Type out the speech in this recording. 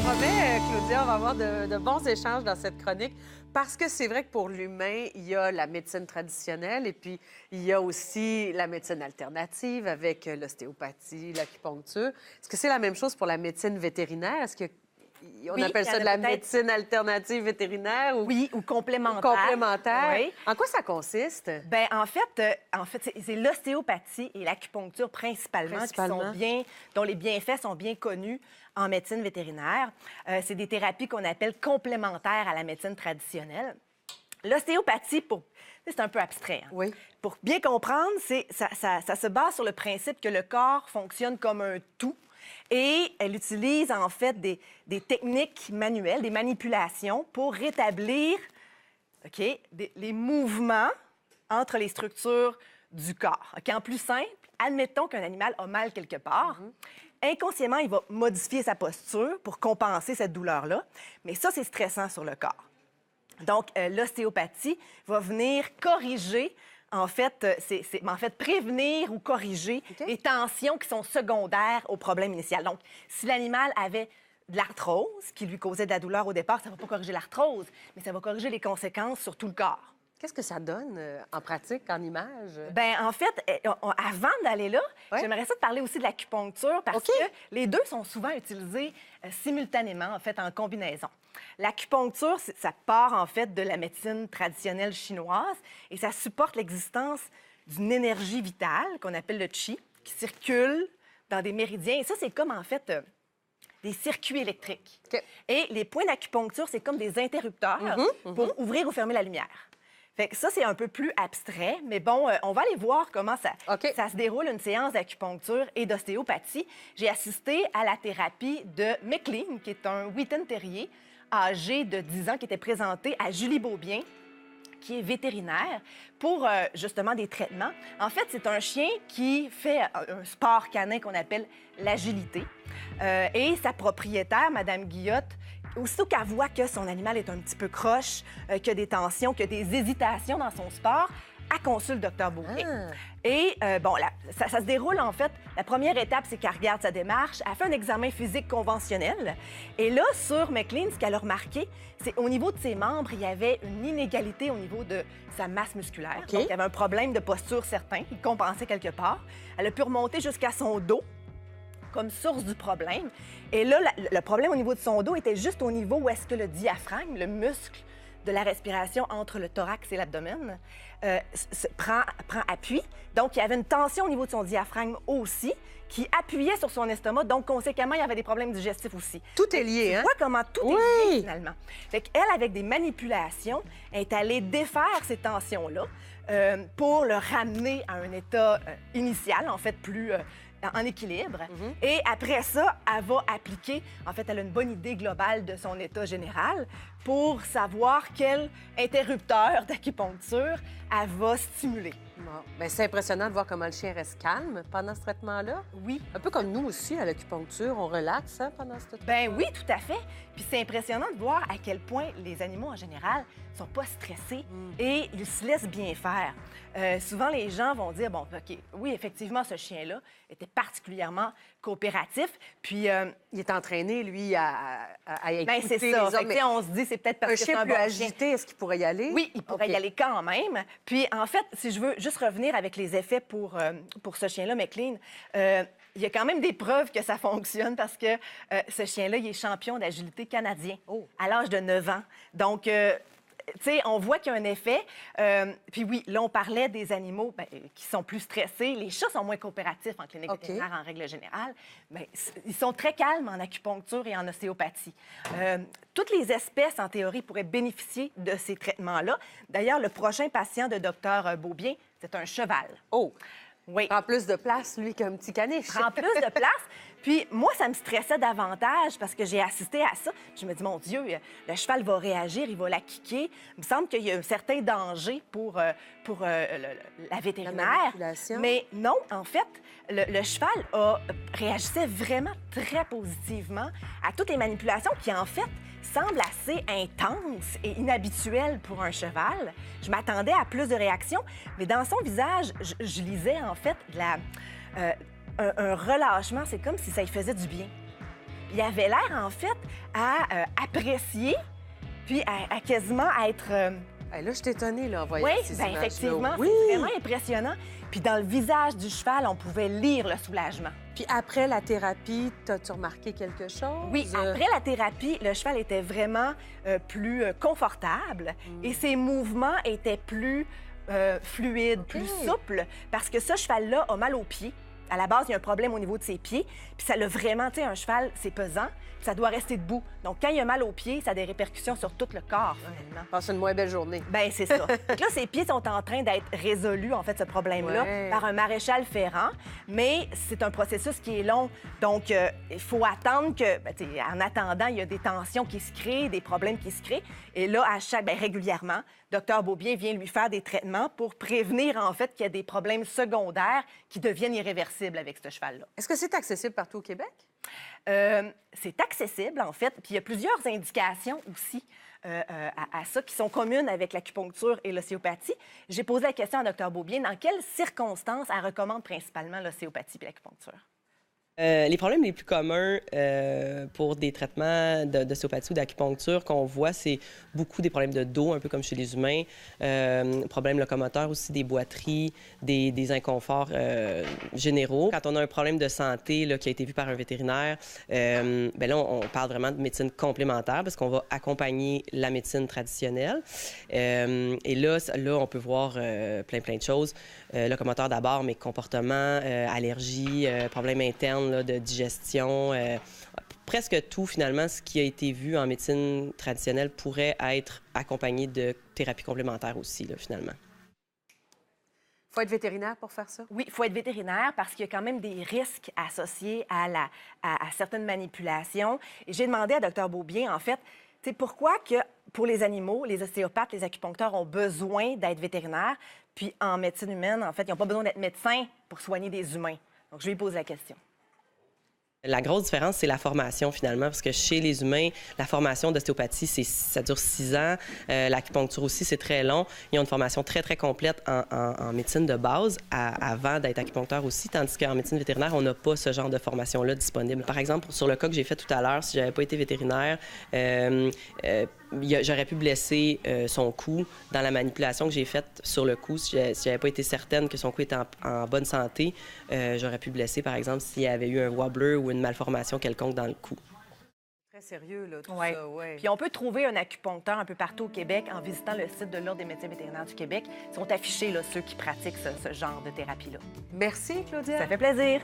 promets, Claudia, on va avoir de bons échanges dans cette chronique parce que c'est vrai que pour l'humain, il y a la médecine traditionnelle et puis il y a aussi la médecine alternative avec l'ostéopathie, l'acupuncture. Est-ce que c'est la même chose pour la médecine vétérinaire? Est-ce que on appelle ça de la médecine alternative vétérinaire ou Oui, ou complémentaire. complémentaire? Oui. En quoi ça consiste? Bien, en fait, c'est l'ostéopathie et l'acupuncture principalement, dont les bienfaits sont bien connus en médecine vétérinaire. C'est des thérapies qu'on appelle complémentaires à la médecine traditionnelle. L'ostéopathie, c'est un peu abstrait. Hein? Oui. Pour bien comprendre, ça se base sur le principe que le corps fonctionne comme un tout. Et elle utilise en fait des techniques manuelles, des manipulations pour rétablir les mouvements entre les structures du corps. En plus simple, admettons qu'un animal a mal quelque part. Inconsciemment, il va modifier sa posture pour compenser cette douleur-là. Mais ça, c'est stressant sur le corps. Donc, l'ostéopathie va venir corriger en fait, prévenir ou corriger les tensions qui sont secondaires au problème initial. Donc, si l'animal avait de l'arthrose qui lui causait de la douleur au départ, ça ne va pas corriger l'arthrose, mais ça va corriger les conséquences sur tout le corps. Qu'est-ce que ça donne en pratique, en image? Bien, en fait, avant d'aller là, j'aimerais ça te parler aussi de l'acupuncture parce que les deux sont souvent utilisés simultanément, en fait, en combinaison. L'acupuncture, ça part, en fait, de la médecine traditionnelle chinoise et ça supporte l'existence d'une énergie vitale qu'on appelle le qi, qui circule dans des méridiens. Et ça, c'est comme, en fait, des circuits électriques. Et les points d'acupuncture, c'est comme des interrupteurs pour ouvrir ou fermer la lumière. Fait que ça, c'est un peu plus abstrait, mais bon, on va aller voir comment ça se déroule, une séance d'acupuncture et d'ostéopathie. J'ai assisté à la thérapie de McLean, qui est un Wheaten Terrier âgé de 10 ans, qui était présenté à Julie Beaubien, qui est vétérinaire, pour justement des traitements. En fait, c'est un chien qui fait un sport canin qu'on appelle l'agilité. Et sa propriétaire, Mme Guillotte, aussitôt qu'elle voit que son animal est un petit peu croche, qu'il y a des tensions, qu'il y a des hésitations dans son sport, elle consulte le Dr Beaubien. Et ça se déroule, en fait, la première étape, c'est qu'elle regarde sa démarche, elle fait un examen physique conventionnel. Et là, sur McLean, ce qu'elle a remarqué, c'est au niveau de ses membres, il y avait une inégalité au niveau de sa masse musculaire. Donc, il y avait un problème de posture certain, il compensait quelque part. Elle a pu remonter jusqu'à son dos, comme source du problème. Et là, le problème au niveau de son dos était juste au niveau où est-ce que le diaphragme, le muscle de la respiration entre le thorax et l'abdomen, prend appui. Donc, il y avait une tension au niveau de son diaphragme aussi, qui appuyait sur son estomac. Donc, conséquemment, il y avait des problèmes digestifs aussi. Tout est lié, hein? Tu vois comment tout est lié, finalement. Fait qu'elle, avec des manipulations, est allée défaire ces tensions-là pour le ramener à un état initial, en fait, plus en équilibre. Et après ça, elle va appliquer, en fait, elle a une bonne idée globale de son état général pour savoir quel interrupteur d'acupuncture elle va stimuler. Bon. Bien, c'est impressionnant de voir comment le chien reste calme pendant ce traitement-là. Oui. Un peu comme nous aussi, à l'acupuncture, on relaxe pendant ce traitement. Bien oui, tout à fait. Puis c'est impressionnant de voir à quel point les animaux, en général, sont pas stressés et ils se laissent bien faire. Souvent, les gens vont dire, bon, OK, oui, effectivement, ce chien-là était particulièrement coopératif, puis... il est entraîné, lui, à écouter bien, c'est ça. les autres. Mais on se dit, c'est peut-être parce que c'est un chien plus bon agité, est-ce qu'il pourrait y aller? Oui, il pourrait y aller quand même. Puis, en fait, si je veux juste revenir avec les effets pour ce chien-là, McLean, il y a quand même des preuves que ça fonctionne parce que ce chien-là, il est champion d'agilité canadien à l'âge de 9 ans. Donc, tu sais, on voit qu'il y a un effet. Puis oui, là, on parlait des animaux qui sont plus stressés. Les chats sont moins coopératifs en clinique vétérinaire en règle générale. Mais ils sont très calmes en acupuncture et en ostéopathie. Toutes les espèces, en théorie, pourraient bénéficier de ces traitements-là. D'ailleurs, le prochain patient de Dr Beaubien, c'est un cheval. Oh! Oui. Prend plus de place, lui, qu'un petit caniche. Prend plus de place. Puis moi, ça me stressait davantage parce que j'ai assisté à ça. Je me dis, mon Dieu, le cheval va réagir, il va la kicker. Il me semble qu'il y a un certain danger pour la vétérinaire. Mais non, en fait, le cheval réagissait vraiment très positivement à toutes les manipulations qui, en fait, semblent assez intenses et inhabituelles pour un cheval. Je m'attendais à plus de réactions, mais dans son visage, je lisais, en fait, un relâchement. C'est comme si ça lui faisait du bien. il avait l'air, en fait, à apprécier, puis à quasiment être... Là, je suis étonnée, là, en voyant Oui, ces bien, images-là. effectivement, Oui! c'est vraiment impressionnant. Puis dans le visage du cheval, on pouvait lire le soulagement. Puis après la thérapie, as-tu remarqué quelque chose? Oui, après la thérapie, le cheval était vraiment plus confortable et ses mouvements étaient plus fluides, plus souples, parce que ce cheval-là a mal aux pieds. À la base, il y a un problème au niveau de ses pieds, puis ça l'a vraiment, tu sais, un cheval, c'est pesant, puis ça doit rester debout. Donc, quand il a mal aux pieds, ça a des répercussions sur tout le corps, finalement. Passe une moins belle journée. Bien, c'est ça. Donc là, ses pieds sont en train d'être résolus, en fait, ce problème-là, par un maréchal ferrant, mais c'est un processus qui est long. Donc, il faut attendre que, en attendant, il y a des tensions qui se créent, des problèmes qui se créent. Et là, régulièrement, Dr Beaubien vient lui faire des traitements pour prévenir, en fait, qu'il y a des problèmes secondaires qui deviennent irréversibles avec ce cheval-là. Est-ce que c'est accessible partout au Québec? C'est accessible, en fait. Puis il y a plusieurs indications aussi à ça qui sont communes avec l'acupuncture et l'ostéopathie. J'ai posé la question à Dr Beaubien, dans quelles circonstances elle recommande principalement l'ostéopathie et l'acupuncture? Les problèmes les plus communs pour des traitements d'ostéopathie ou d'acupuncture qu'on voit, c'est beaucoup des problèmes de dos, un peu comme chez les humains, problèmes locomoteurs aussi, des boiteries, des inconforts généraux. Quand on a un problème de santé là, qui a été vu par un vétérinaire, bien là, on parle vraiment de médecine complémentaire parce qu'on va accompagner la médecine traditionnelle. Et là, on peut voir plein de choses. Locomoteur d'abord, mais comportement, allergies, problèmes internes là, de digestion. Presque tout, finalement, ce qui a été vu en médecine traditionnelle pourrait être accompagné de thérapie complémentaire aussi, là, finalement. Il faut être vétérinaire pour faire ça? Oui, il faut être vétérinaire parce qu'il y a quand même des risques associés à certaines manipulations. Et j'ai demandé à Dr Beaubien, en fait, pourquoi que pour les animaux, les ostéopathes, les acupuncteurs ont besoin d'être vétérinaires, puis en médecine humaine, en fait, ils n'ont pas besoin d'être médecins pour soigner des humains. Donc, je lui pose la question. La grosse différence, c'est la formation, finalement, parce que chez les humains, la formation d'ostéopathie, ça dure 6 ans. L'acupuncture aussi, c'est très long. Ils ont une formation très complète en médecine de base avant d'être acupuncteur aussi, tandis qu'en médecine vétérinaire, on n'a pas ce genre de formation-là disponible. Par exemple, sur le cas que j'ai fait tout à l'heure, si j'avais pas été vétérinaire, j'aurais pu blesser son cou dans la manipulation que j'ai faite sur le cou. Si j'avais pas été certaine que son cou était en bonne santé, j'aurais pu blesser, par exemple, s'il y avait eu un wobbler ou une malformation quelconque dans le cou. Très sérieux, là, tout ça, ouais. Puis on peut trouver un acupuncteur un peu partout au Québec en visitant le site de l'Ordre des médecins vétérinaires du Québec. Ils sont affichés, là, ceux qui pratiquent ce genre de thérapie-là. Merci, Claudia. Ça fait plaisir.